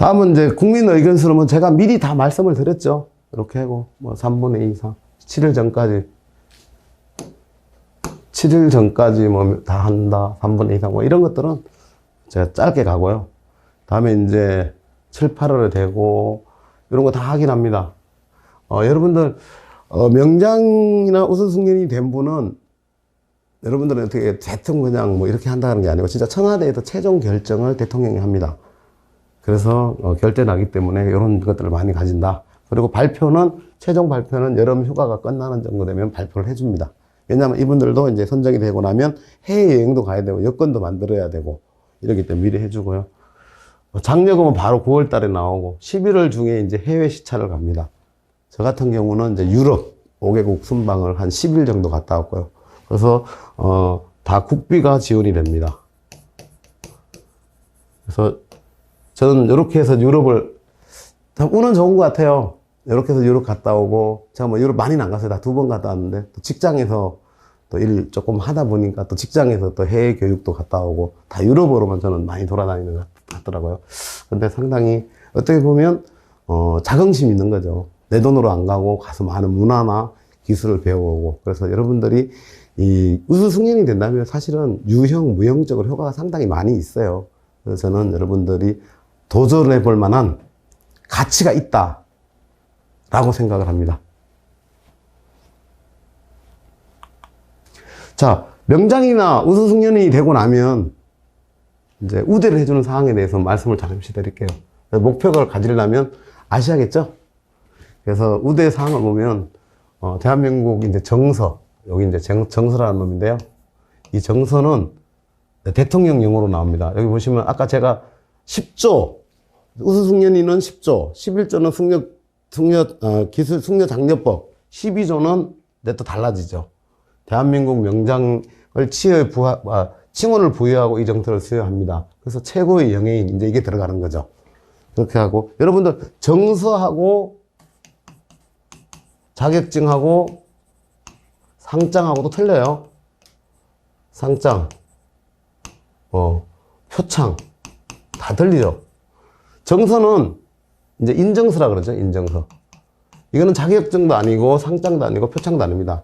다음은 이제 국민 의견 수렴은 제가 미리 다 말씀을 드렸죠. 이렇게 하고, 뭐 3분의 2 이상. 7일 전까지. 7일 전까지 뭐 다 한다. 3분의 2 이상. 뭐 이런 것들은 제가 짧게 가고요. 다음에 이제 7, 8월에 되고, 이런 거 다 확인합니다. 여러분들, 명장이나 우수승연이 된 분은 여러분들은 어떻게 대통령 그냥 뭐 이렇게 한다는 게 아니고 진짜 청와대에서 최종 결정을 대통령이 합니다. 그래서 결제 나기 때문에 이런 것들을 많이 가진다. 그리고 발표는 최종 발표는 여름 휴가가 끝나는 정도 되면 발표를 해줍니다. 왜냐하면 이분들도 이제 선정이 되고 나면 해외여행도 가야 되고 여권도 만들어야 되고 이러기 때문에 미리 해주고요. 장려금은 바로 9월 달에 나오고 11월 중에 이제 해외 시차를 갑니다. 저 같은 경우는 이제 유럽 5개국 순방을 한 10일 정도 갔다 왔고요. 그래서 다 국비가 지원이 됩니다. 그래서 저는 이렇게 해서 유럽을 운은 좋은 것 같아요. 이렇게 해서 유럽 갔다 오고 제가 뭐 유럽 많이는 안 갔어요. 다 2번 갔다 왔는데 또 직장에서 또 일 조금 하다 보니까 또 직장에서 또 해외 교육도 갔다 오고 다 유럽으로만 저는 많이 돌아다니는 것 같더라고요. 근데 상당히 어떻게 보면 자긍심이 있는 거죠. 내 돈으로 안 가고 가서 많은 문화나 기술을 배워오고. 그래서 여러분들이 이 우수승연이 된다면 사실은 유형, 무형적으로 효과가 상당히 많이 있어요. 그래서 저는 여러분들이 도전해 볼 만한 가치가 있다 라고 생각을 합니다. 자, 명장이나 우수승연이 되고 나면 이제 우대를 해주는 사항에 대해서 말씀을 잠시 드릴게요. 목표를 가지려면 아셔야겠죠? 그래서 우대 사항을 보면 대한민국 이제 정서, 여기 이제 정서라는 놈인데요. 이 정서는 대통령령으로 나옵니다. 여기 보시면 아까 제가 10조, 우수승연이는 10조, 11조는 기술 승려장려법, 12조는 또 달라지죠. 대한민국 명장을 칭호를 부여하고 이 정서를 수여합니다. 그래서 최고의 영예인, 이제 이게 들어가는 거죠. 그렇게 하고, 여러분들 정서하고 자격증하고 상장하고도 틀려요. 상장, 표창, 다 틀리죠. 정서는 이제 인정서라 그러죠. 인정서. 이거는 자격증도 아니고 상장도 아니고 표창도 아닙니다.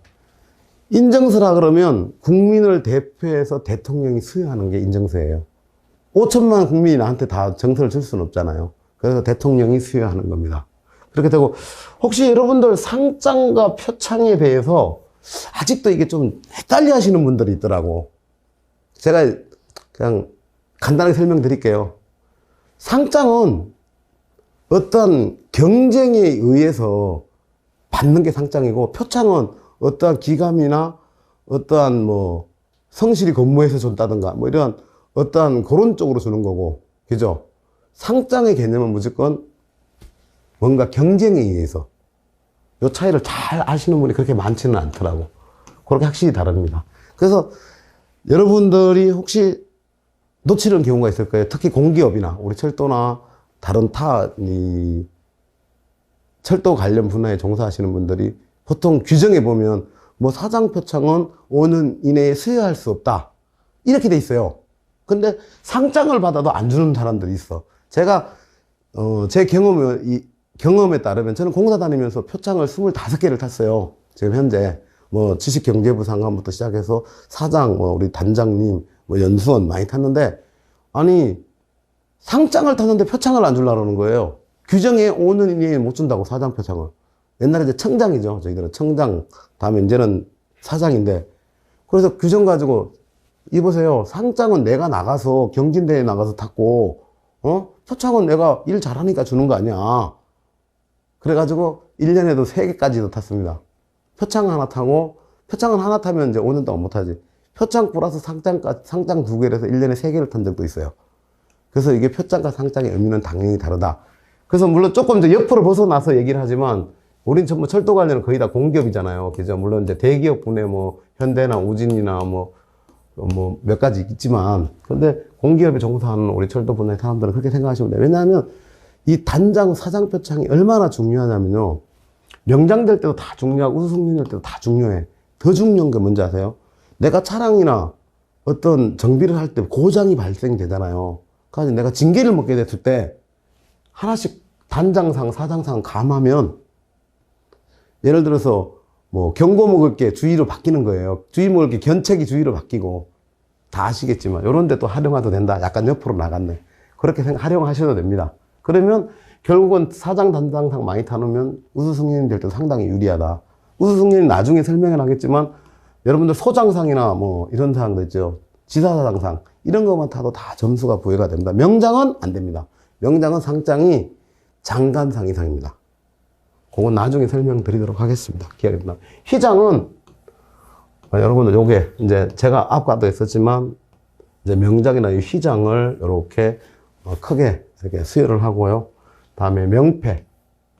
인정서라 그러면 국민을 대표해서 대통령이 수여하는 게 인정서예요. 5천만 국민이 나한테 다 정서를 줄 수는 없잖아요. 그래서 대통령이 수여하는 겁니다. 그렇게 되고, 혹시 여러분들 상장과 표창에 대해서 아직도 이게 좀 헷갈려 하시는 분들이 있더라고. 제가 그냥 간단하게 설명드릴게요. 상장은 어떤 경쟁에 의해서 받는 게 상장이고, 표창은 어떠한 기감이나 어떠한 뭐 성실히 근무해서 준다든가 뭐 이런 어떠한 그런 쪽으로 주는 거고, 그죠? 상장의 개념은 무조건 뭔가 경쟁에 의해서. 이 차이를 잘 아시는 분이 그렇게 많지는 않더라고. 그렇게 확실히 다릅니다. 그래서 여러분들이 혹시 놓치는 경우가 있을 거예요. 특히 공기업이나 우리 철도나 다른 철도 관련 분야에 종사하시는 분들이 보통 규정에 보면 뭐 사장표창은 5년 이내에 수여할 수 없다. 이렇게 돼 있어요. 근데 상장을 받아도 안 주는 사람들이 있어. 제가 제 경험에 따르면 저는 공사 다니면서 표창을 25개를 탔어요. 지금 현재 뭐 지식경제부 상관부터 시작해서 사장, 뭐 우리 단장님, 뭐 연수원 많이 탔는데, 아니 상장을 탔는데 표창을 안 주려고 그러는 거예요. 규정에 5년 이내에 못 준다고, 사장 표창을. 옛날에 이제 청장이죠. 저희들은 청장, 다음에 이제는 사장인데, 그래서 규정 가지고 이보세요. 상장은 내가 나가서 경진대회에 나가서 탔고, 표창은 내가 일 잘하니까 주는 거 아니야. 그래가지고 1년에도 3개까지도 탔습니다. 표창 하나 타고, 표창은 하나 타면 이제 5년 동안 못 타지. 표창 플러스 상장 2개를 해서 1년에 3개를 탄 적도 있어요. 그래서 이게 표창과 상장의 의미는 당연히 다르다. 그래서 물론 조금 이제 옆으로 벗어나서 얘기를 하지만, 우린 전부 철도 관련은 거의 다 공기업이잖아요. 그죠? 물론 이제 대기업 분에 뭐 현대나 우진이나 뭐 몇 가지 있지만, 근데 공기업에 종사하는 우리 철도 분야의 사람들은 그렇게 생각하시면 돼요. 왜냐하면 이 단장, 사장 표창이 얼마나 중요하냐면요. 명장될 때도 다 중요하고 우수승연될 때도 다 중요해. 더 중요한 게 뭔지 아세요? 내가 차량이나 어떤 정비를 할 때 고장이 발생되잖아요. 그래서 내가 징계를 먹게 됐을 때 하나씩 단장상, 사장상 감하면 예를 들어서 뭐 경고 먹을 게 주의로 바뀌는 거예요. 주의 먹을 게 견책이 주의로 바뀌고 다 아시겠지만 요런 데 또 활용해도 된다. 약간 옆으로 나갔네. 그렇게 활용하셔도 됩니다. 그러면 결국은 사장, 단장상 많이 타놓으면 우수승인이 될 때 상당히 유리하다. 우수승인은 나중에 설명을 하겠지만 여러분들 소장상이나 뭐 이런 상도 있죠. 지사사장상 이런 것만 타도 다 점수가 부여가 됩니다. 명장은 안 됩니다. 명장은 상장이 장관상 이상입니다. 그건 나중에 설명드리도록 하겠습니다. 기억이 나. 휘장은 여러분들 요게 이제 제가 아까도 했었지만 이제 명장이나 이 휘장을 이렇게 크게 이렇게 수여를 하고요. 다음에 명패.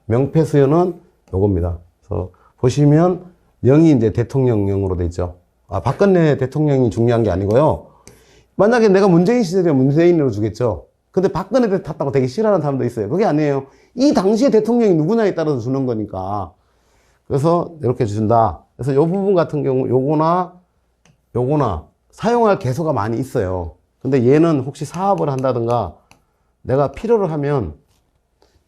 명패 수여는 요겁니다. 그래서 보시면 영이 이제 대통령령으로 돼 있죠. 아, 박근혜 대통령이 중요한 게 아니고요. 만약에 내가 문재인 시절에 문재인으로 주겠죠. 근데 박근혜 때 탔다고 되게 싫어하는 사람도 있어요. 그게 아니에요. 이 당시에 대통령이 누구냐에 따라서 주는 거니까. 그래서 이렇게 준다. 그래서 요 부분 같은 경우 요거나 사용할 개소가 많이 있어요. 근데 얘는 혹시 사업을 한다든가 내가 필요로 하면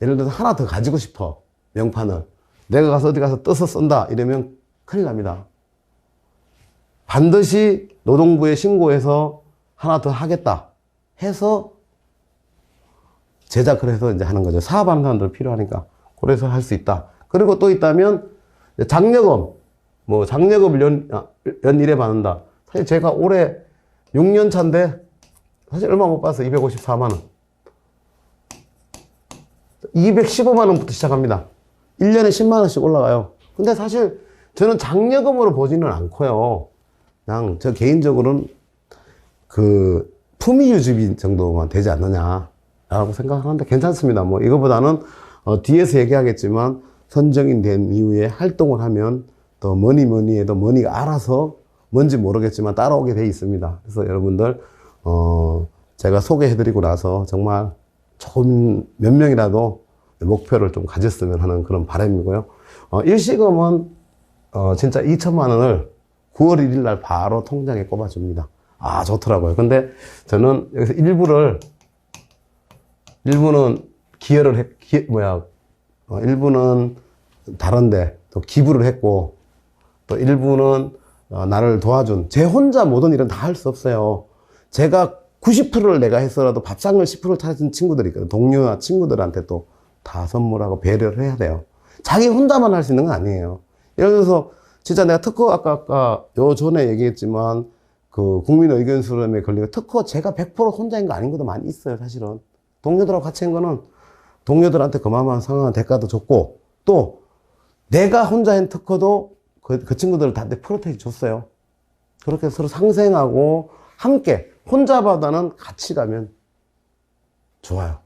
예를 들어서 하나 더 가지고 싶어. 명판을. 내가 가서 어디 가서 떠서 쓴다. 이러면 큰일 납니다. 반드시 노동부에 신고해서 하나 더 하겠다 해서 제작을 해서 이제 하는 거죠. 사업하는 사람들 필요하니까. 그래서 할 수 있다. 그리고 또 있다면 장려금, 뭐 장려금을 연일에 받는다. 사실 제가 올해 6년 차인데 사실 얼마 못 받았어요. 254만 원. 215만 원부터 시작합니다. 1년에 10만 원씩 올라가요. 근데 사실 저는 장려금으로 보지는 않고요. 그냥 저 개인적으로는 그 품위 유지비 정도만 되지 않느냐 라고 생각하는데 괜찮습니다. 뭐 이거보다는 뒤에서 얘기하겠지만 선정이 된 이후에 활동을 하면 또 뭐니 해도 뭐니가 알아서 뭔지 모르겠지만 따라오게 돼 있습니다. 그래서 여러분들 제가 소개해드리고 나서 정말 조금 몇 명이라도 목표를 좀 가졌으면 하는 그런 바람이고요. 일시금은 진짜 2천만 원을 9월 1일 날 바로 통장에 꼽아줍니다. 아, 좋더라고요. 근데 저는 여기서 일부는 기여를 일부는 다른데 또 기부를 했고, 또 일부는 나를 도와준, 제 혼자 모든 일은 다 할 수 없어요. 제가 90%를 내가 했어라도 밥상을 10%를 차려준 친구들이 있거든요. 동료나 친구들한테 또 다 선물하고 배려를 해야 돼요. 자기 혼자만 할 수 있는 건 아니에요. 예를 들어서 진짜 내가 특허 아까 요 전에 얘기했지만 그 국민 의견 수렴에 걸리고 특허 제가 100% 혼자인 거 아닌 것도 많이 있어요. 사실은 동료들하고 같이 한 거는 동료들한테 그만한 상황한 대가도 줬고, 또 내가 혼자 한 특허도 그 친구들 다 프로텍트 줬어요. 그렇게 서로 상생하고 함께, 혼자보다는 같이 가면 좋아요.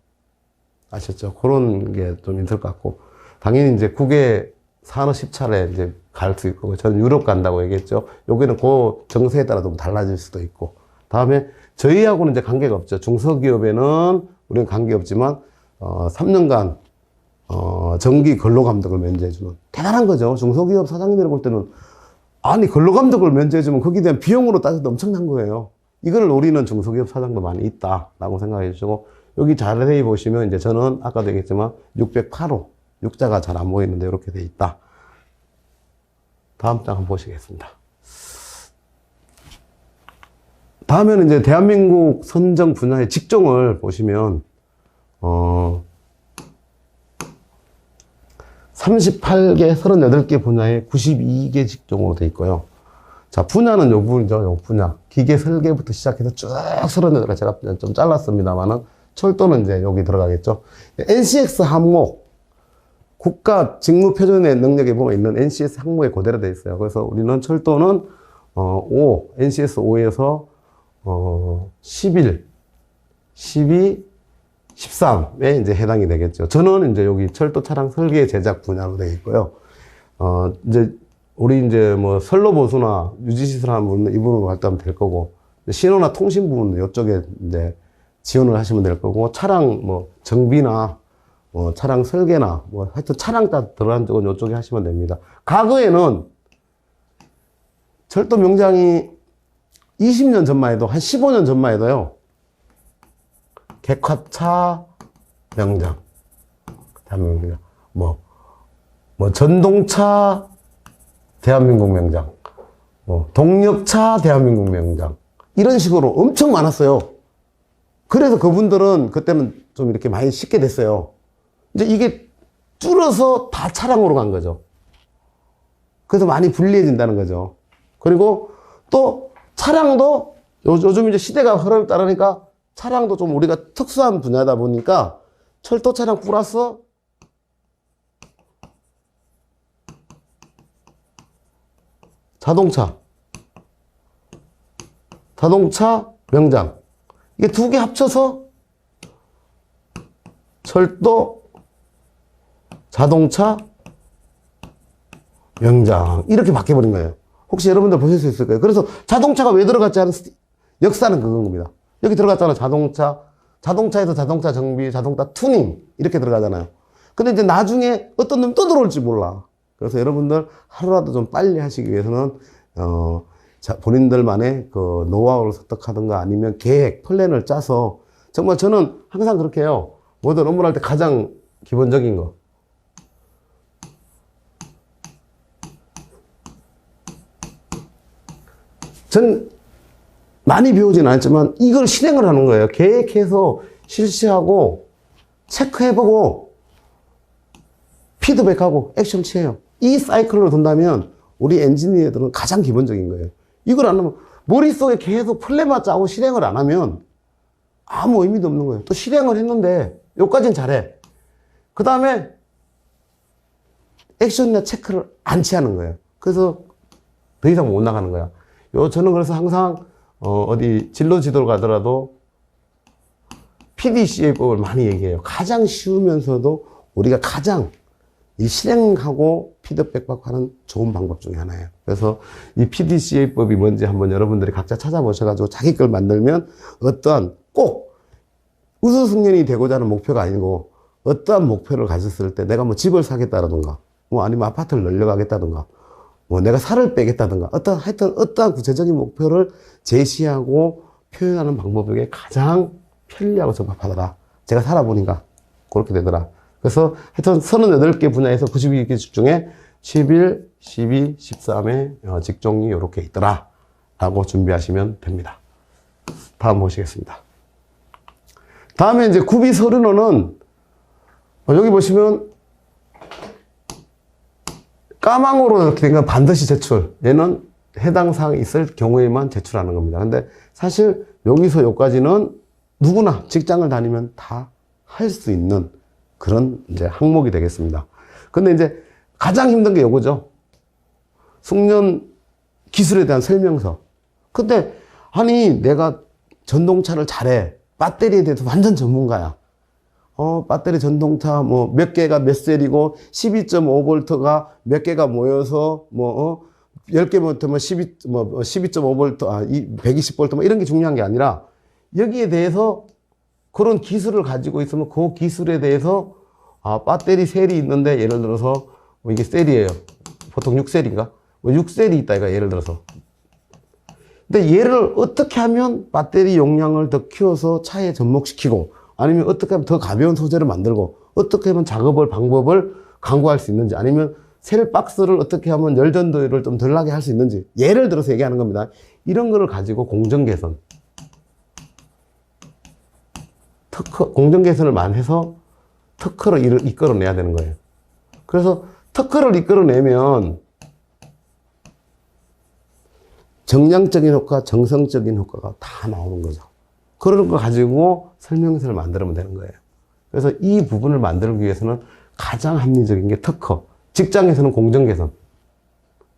아셨죠? 그런 게 좀 있을 것 같고, 당연히 이제 국외 산업 10차례 이제 갈 수 있고, 저는 유럽 간다고 얘기했죠. 여기는 그 정세에 따라 좀 달라질 수도 있고, 다음에 저희하고는 이제 관계가 없죠. 중소기업에는 우리는 관계없지만 3년간 정기 근로감독을 면제해주는, 대단한 거죠. 중소기업 사장님들 볼 때는 아니 근로감독을 면제해주면 거기에 대한 비용으로 따져도 엄청난 거예요. 이걸 노리는 중소기업 사장도 많이 있다라고 생각해 주시고, 여기 자세히 보시면 이제 저는 아까도 얘기했지만 608호, 육자가 잘 안 보이는데 이렇게 돼 있다. 다음 장 한번 보시겠습니다. 다음에는 이제 대한민국 선정 분야의 직종을 보시면 38개, 38개 분야에 92개 직종으로 돼 있고요. 자, 분야는 요 부분이죠. 요 분야. 기계 설계부터 시작해서 쭉 38개 제가 좀 잘랐습니다만은, 철도는 이제 여기 들어가겠죠. NCX 항목, 국가 직무 표준의 능력에 보면 있는 NCS 항목에 그대로 되어 있어요. 그래서 우리는 철도는 NCS 5에서 11, 12, 13에 이제 해당이 되겠죠. 저는 이제 여기 철도 차량 설계 제작 분야로 되어 있고요. 이제 우리 이제 뭐 선로 보수나 유지시설 하는 분은 이 부분으로 활동하면 될 거고, 신호나 통신 부분은 이쪽에 이제 지원을 하시면 될 거고, 차량 뭐 정비나 뭐 차량 설계나 뭐 하여튼 차량 다 들어간 쪽은 이쪽에 하시면 됩니다. 과거에는 철도 명장이 20년 전만 해도, 한 15년 전만 해도요, 객화차 명장, 대한민국 명장. 뭐 전동차 대한민국 명장, 뭐 동력차 대한민국 명장, 이런 식으로 엄청 많았어요. 그래서 그분들은 그때는 좀 이렇게 많이 쉽게 됐어요. 이제 이게 줄어서 다 차량으로 간 거죠. 그래서 많이 불리해진다는 거죠. 그리고 또 차량도 요즘 이제 시대가 흐름에 따르니까 차량도 좀 우리가 특수한 분야다 보니까 철도 차량 플러스 자동차 명장, 이게 두 개 합쳐서 철도 자동차 명장, 이렇게 바뀌어버린 거예요. 혹시 여러분들 보실 수 있을까요? 그래서 자동차가 왜 들어갔지 하는 역사는 그건 겁니다. 여기 들어갔잖아요. 자동차에서 자동차 정비, 자동차 튜닝, 이렇게 들어가잖아요. 근데 이제 나중에 어떤 놈이 또 들어올지 몰라. 그래서 여러분들 하루라도 좀 빨리 하시기 위해서는 본인들만의 그 노하우를 습득하든가 아니면 계획, 플랜을 짜서, 정말 저는 항상 그렇게 해요. 뭐든 업무를 할 때 가장 기본적인 거. 전 많이 배우진 않았지만 이걸 실행을 하는 거예요. 계획해서 실시하고 체크해보고 피드백하고 액션 취해요. 이 사이클로 돈다면 우리 엔지니어들은 가장 기본적인 거예요. 이걸 안 하면 머릿속에 계속 플랜만 짜고 실행을 안 하면 아무 의미도 없는 거예요. 또 실행을 했는데 여기까지는 잘해. 그 다음에 액션이나 체크를 안 취하는 거예요. 그래서 더 이상 못 나가는 거야. 저는 그래서 항상 어디 진로 지도를 가더라도 PDCA법을 많이 얘기해요. 가장 쉬우면서도 우리가 가장 이 실행하고 피드백받고 하는 좋은 방법 중에 하나예요. 그래서 이 PDCA법이 뭔지 한번 여러분들이 각자 찾아보셔가지고 자기 걸 만들면 어떠한 꼭 우수승연이 되고자 하는 목표가 아니고 어떠한 목표를 가졌을 때 내가 뭐 집을 사겠다라든가 뭐 아니면 아파트를 늘려가겠다든가 뭐 내가 살을 빼겠다든가 하여튼 어떠한 구체적인 목표를 제시하고 표현하는 방법 중에 가장 편리하고 적합하더라. 제가 살아보니까 그렇게 되더라. 그래서 하여튼 38개 분야에서 92개 중에 11, 12, 13의 직종이 이렇게 있더라 라고 준비하시면 됩니다. 다음 보시겠습니다. 다음에 이제 구비 서류는 여기 보시면 까망으로 이렇게 된 건 반드시 제출. 얘는 해당 사항이 있을 경우에만 제출하는 겁니다. 근데 사실 여기서 여기까지는 누구나 직장을 다니면 다 할 수 있는 그런 이제 항목이 되겠습니다. 근데 이제 가장 힘든 게 요거죠. 숙련 기술에 대한 설명서. 근데 아니 내가 전동차를 잘해. 배터리에 대해서 완전 전문가야. 배터리 전동차 뭐 몇 개가 몇 셀이고 12.5V가 몇 개가 모여서 10개 모터면 12.5V, 120V 뭐 이런 게 중요한 게 아니라 여기에 대해서 그런 기술을 가지고 있으면 그 기술에 대해서 배터리 셀이 있는데 예를 들어서 이게 셀이에요. 보통 6셀인가? 6셀이 있다 이거 예를 들어서. 근데 얘를 어떻게 하면 배터리 용량을 더 키워서 차에 접목시키고 아니면 어떻게 하면 더 가벼운 소재를 만들고 어떻게 하면 작업을 방법을 강구할 수 있는지 아니면 셀 박스를 어떻게 하면 열전도율을 좀 덜 나게 할 수 있는지 예를 들어서 얘기하는 겁니다. 이런 거를 가지고 공정 개선 공정 개선을 많이 해서 특허를 이끌어내야 되는 거예요. 그래서 특허를 이끌어내면 정량적인 효과, 정성적인 효과가 다 나오는 거죠. 그런 거 가지고 설명서를 만들면 되는 거예요. 그래서 이 부분을 만들기 위해서는 가장 합리적인 게 특허. 직장에서는 공정 개선.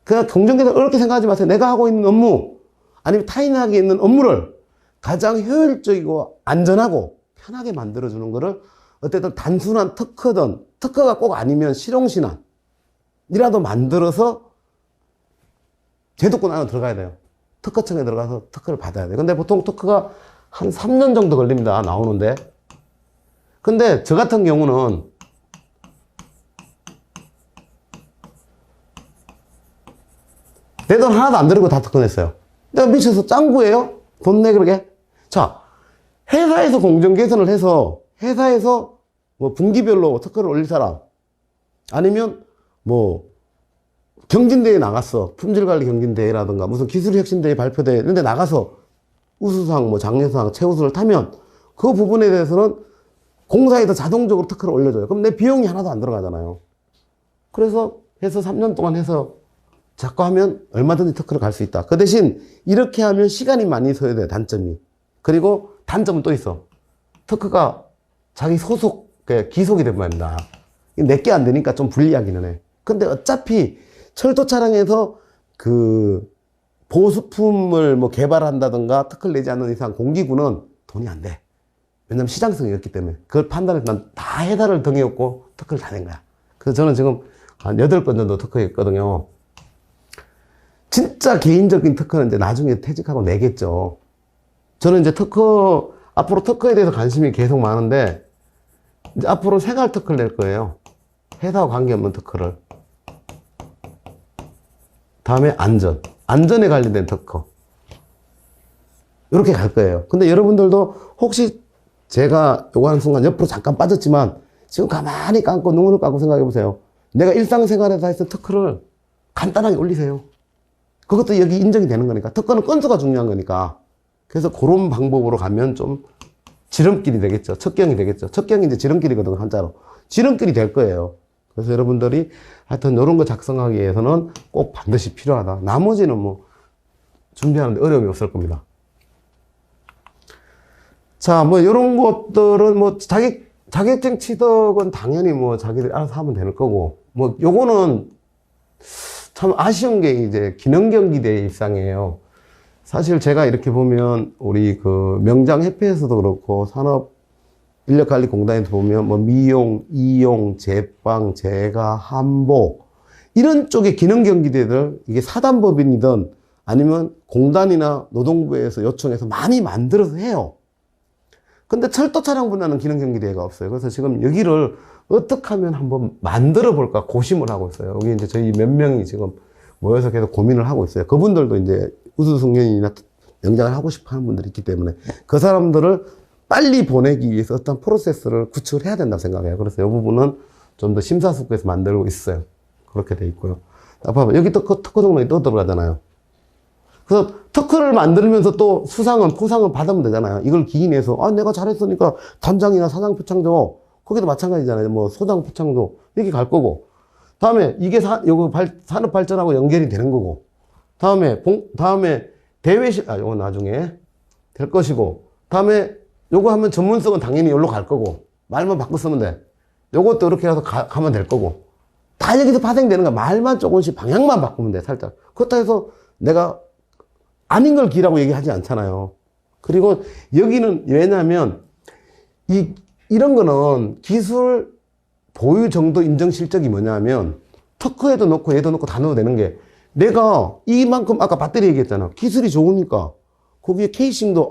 그 공정 개선 어렵게 생각하지 마세요. 내가 하고 있는 업무, 아니면 타인에게 있는 업무를 가장 효율적이고 안전하고 편하게 만들어주는 거를 어쨌든 단순한 특허든, 특허가 꼭 아니면 실용신안이라도 만들어서 제도권 안에 들어가야 돼요. 특허청에 들어가서 특허를 받아야 돼요. 근데 보통 특허가 한 3년 정도 걸립니다. 나오는데. 근데 저 같은 경우는 내 돈 하나도 안 들이고 다 특허 냈어요. 내가 미쳐서 짱구예요? 돈 내 그러게? 자, 회사에서 공정 개선을 해서 회사에서 뭐 분기별로 특허를 올릴 사람, 아니면 뭐 경진대회 나갔어. 품질관리 경진대회라든가 무슨 기술혁신대회 발표대회 이런 데 나가서 우수상, 뭐 장려상, 최우수를 타면 그 부분에 대해서는 공사에서 자동적으로 특허를 올려줘요. 그럼 내 비용이 하나도 안 들어가잖아요. 그래서 해서 3년 동안 해서 자꾸 하면 얼마든지 특허를 갈 수 있다. 그 대신 이렇게 하면 시간이 많이 써야 돼, 단점이. 그리고 단점은 또 있어. 특허가 자기 소속, 기속이 된 말이다. 내게 안 되니까 좀 불리하기는 해. 근데 어차피 철도 차량에서 그 보수품을 뭐 개발한다든가 특허를 내지 않는 이상 공기구는 돈이 안 돼. 왜냐면 시장성이 없기 때문에. 그걸 판단해서 난 다 회사를 등에업고 특허를 다 낸 거야. 그래서 저는 지금 한 8건 정도 특허했거든요. 진짜 개인적인 특허는 이제 나중에 퇴직하고 내겠죠. 저는 이제 앞으로 특허에 대해서 관심이 계속 많은데, 이제 앞으로 생활 특허를 낼 거예요. 회사와 관계없는 특허를. 다음에 안전에 관련된 특허. 이렇게 갈 거예요. 근데 여러분들도 혹시 제가 요거 하는 순간 옆으로 잠깐 빠졌지만, 지금 가만히 감고 눈을 감고 생각해 보세요. 내가 일상생활에서 했던 특허를 간단하게 올리세요. 그것도 여기 인정이 되는 거니까. 특허는 건수가 중요한 거니까. 그래서 그런 방법으로 가면 좀 지름길이 되겠죠. 첩경이 되겠죠. 첩경이 이제 지름길이거든요, 한자로. 지름길이 될 거예요. 그래서 여러분들이 하여튼 이런 거 작성하기 위해서는 꼭 반드시 필요하다. 나머지는 뭐 준비하는데 어려움이 없을 겁니다. 자, 뭐 이런 것들은 뭐 자격증 취득은 당연히 뭐 자기들이 알아서 하면 되는 거고, 뭐 요거는 참 아쉬운 게 이제 기능경기대 일상이에요. 사실 제가 이렇게 보면 우리 그 명장협회에서도 그렇고 산업인력관리공단에서 보면 뭐 미용, 이용, 제빵, 제가, 한복 이런 쪽의 기능경기대들, 이게 사단법인이든 아니면 공단이나 노동부에서 요청해서 많이 만들어서 해요. 근데 철도 차량 분야는 기능경기대회가 없어요. 그래서 지금 여기를 어떻게 하면 한번 만들어 볼까 고심을 하고 있어요. 여기 이제 저희 몇 명이 지금 모여서 계속 고민을 하고 있어요. 그분들도 이제 우수승연이나 명장을 하고 싶어 하는 분들이 있기 때문에 그 사람들을 빨리 보내기 위해서 어떤 프로세스를 구축을 해야 된다고 생각해요. 그래서 이 부분은 좀 더 심사숙고해서 만들고 있어요. 그렇게 돼 있고요. 봐봐. 여기 특허 종목이 또 들어가잖아요. 그래서 특허를 만들면서 또 포상은 받으면 되잖아요. 이걸 기인해서, 내가 잘했으니까 단장이나 사장 표창 줘. 거기도 마찬가지잖아요. 뭐 소장 표창 줘. 이렇게 갈 거고. 다음에 이게 요거 산업 발전하고 연결이 되는 거고. 다음에 요거 나중에 될 것이고. 다음에 요거 하면 전문성은 당연히 여기로 갈 거고. 말만 바꿔 쓰면 돼. 요것도 이렇게 해서 가면 될 거고. 다 여기서 파생되는 거야. 말만 조금씩 방향만 바꾸면 돼, 살짝. 그렇다 해서 내가 아닌 걸 기라고 얘기하지 않잖아요. 그리고 여기는 왜냐면 이런 거는 기술 보유 정도 인정 실적이 뭐냐면 특허에도 넣고 얘도 넣고 다 넣어도 되는 게, 내가 이만큼 아까 배터리 얘기했잖아. 기술이 좋으니까 거기에 케이싱도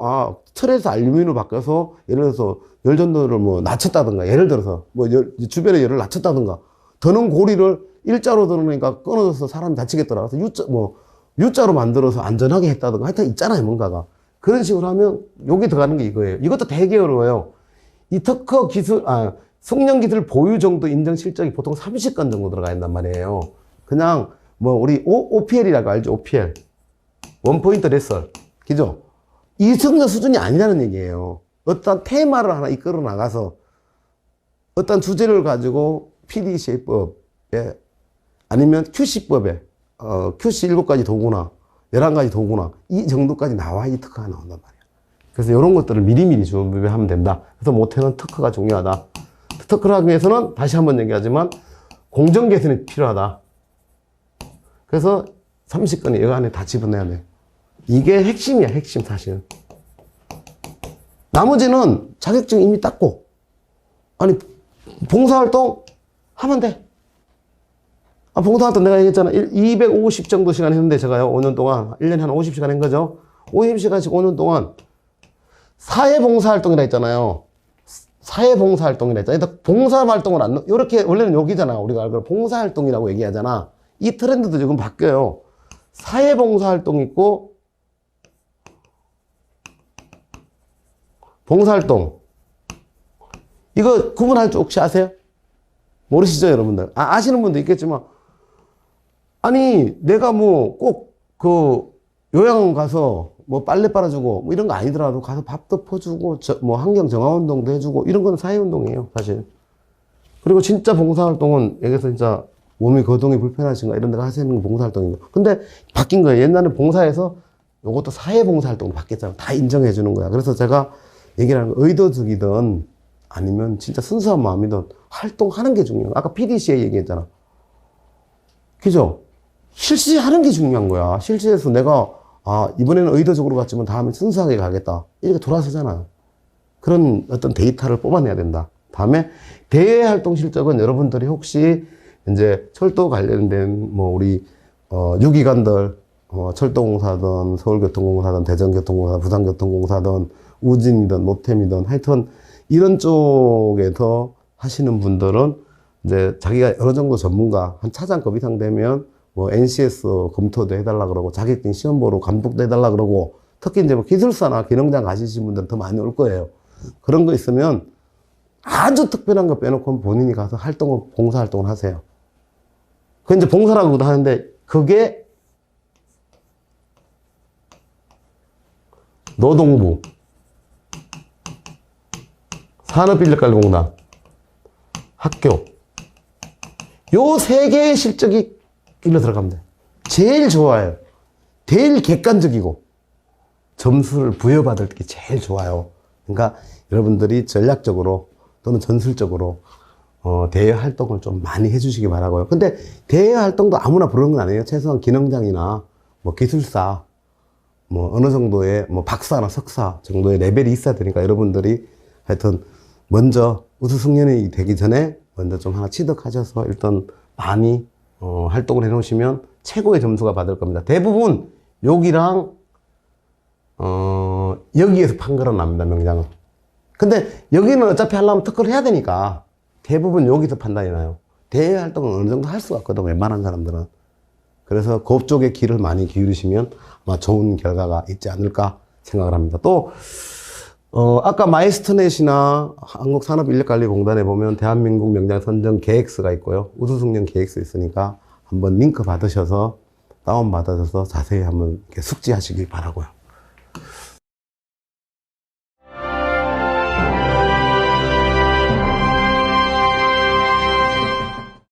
틀에서 알루미늄으로 바꿔서 예를 들어서 열 전도를 뭐 낮췄다든가, 예를 들어서 뭐 주변의 열을 낮췄다든가, 드는 고리를 일자로 드러니까 끊어져서 사람이 다치겠더라. 그래서 U자로 만들어서 안전하게 했다든가, 하여튼 있잖아요, 뭔가가. 그런 식으로 하면 여기 들어가는 게 이거예요. 이것도 되게 어려워요. 이 특허 기술, 숙련 기술 보유 정도 인정 실적이 보통 30건 정도 들어가 있단 말이에요. 그냥 뭐 우리 OPL이라고 알죠? OPL. 원포인트 레설. 그죠? 이 정도 수준이 아니라는 얘기예요. 어떤 테마를 하나 이끌어 나가서 어떤 주제를 가지고 PDCA법에 아니면 QC법에 QC 7가지 도구나 11가지 도구나 이 정도까지 나와야 이 특허가 나온단 말이야. 그래서 이런 것들을 미리미리 준비하면 된다. 그래서 못해는 특허가 중요하다. 특허를 하기 위해서는 다시 한번 얘기하지만 공정 개선이 필요하다. 그래서 30건이 여기 안에 다 집어넣어야 돼. 이게 핵심이야, 핵심 사실은. 나머지는 자격증 이미 땄고, 봉사활동 하면 돼. 봉사활동 내가 얘기했잖아. 250 정도 시간 했는데 제가요, 5년 동안, 1년에 한 50시간 한 거죠. 50시간씩 5년 동안 사회봉사활동이라 했잖아요. 사회봉사활동이라 했잖아요. 일단 봉사활동을 이렇게, 원래는 여기잖아. 우리가 알고 봉사활동이라고 얘기하잖아. 이 트렌드도 지금 바뀌어요. 사회봉사활동 있고, 봉사활동. 이거 구분할 줄 혹시 아세요? 모르시죠, 여러분들? 아시는 분도 있겠지만, 아니, 내가 뭐 꼭 그 요양원 가서 뭐 빨래 빨아주고 뭐 이런 거 아니더라도 가서 밥도 퍼주고 뭐 환경 정화 운동도 해주고 이런 건 사회 운동이에요, 사실. 그리고 진짜 봉사활동은 여기서 진짜 몸이 거동이 불편하신가 이런 데가 하시는 봉사활동이고. 근데 바뀐 거예요. 옛날에 봉사에서 요것도 사회봉사활동으로 바뀌었잖아요. 다 인정해 주는 거야. 그래서 제가 얘기를 하는 거, 의도적이든 아니면 진짜 순수한 마음이든 활동하는 게 중요해요. 아까 PDCA 얘기했잖아. 그죠? 실시하는 게 중요한 거야. 실시해서 내가, 이번에는 의도적으로 갔지만 다음에 순수하게 가겠다. 이렇게 돌아서잖아. 그런 어떤 데이터를 뽑아내야 된다. 다음에 대외 활동 실적은 여러분들이 혹시 이제 철도 관련된 뭐 우리, 유기관들, 철도공사든 서울교통공사든 대전교통공사든 부산교통공사든 우진이든 노템이든 하여튼 이런 쪽에서 하시는 분들은 이제 자기가 어느 정도 전문가, 한 차장급 이상 되면 뭐 NCS 검토도 해달라 그러고 자격증 시험 보러 감독도 해달라 그러고 특히 이제 뭐 기술사나 기능장 가시신 분들은 더 많이 올 거예요. 그런 거 있으면 아주 특별한 거 빼놓고 본인이 가서 봉사활동을 하세요. 그 이제 봉사라고도 하는데 그게 노동부, 산업인력관리공단, 학교 요 세 개의 실적이 일로 들어가면 돼. 제일 좋아요. 제일 객관적이고 점수를 부여받을 게 제일 좋아요. 그러니까 여러분들이 전략적으로 또는 전술적으로 대외 활동을 좀 많이 해주시기 바라고요. 근데 대외 활동도 아무나 부르는 건 아니에요. 최소한 기능장이나 뭐 기술사, 뭐 어느 정도의 뭐 박사나 석사 정도의 레벨이 있어야 되니까 여러분들이 하여튼 먼저 우수승련이 되기 전에 먼저 좀 하나 취득하셔서 일단 많이 활동을 해 놓으시면 최고의 점수가 받을 겁니다. 대부분 여기랑 여기에서 판가름 납니다, 명장은. 근데 여기는 어차피 하려면 특허를 해야 되니까 대부분 여기서 판단이 나요. 대외 활동은 어느 정도 할 수가 있거든, 웬만한 사람들은. 그래서 그쪽에 귀를 많이 기울이시면 아마 좋은 결과가 있지 않을까 생각을 합니다. 또 아까 마이스터넷이나 한국산업인력관리공단에 보면 대한민국 명장 선정 계획서가 있고요. 우수승련 계획서 있으니까 한번 링크 받으셔서 다운받으셔서 자세히 한번 이렇게 숙지하시기 바라고요.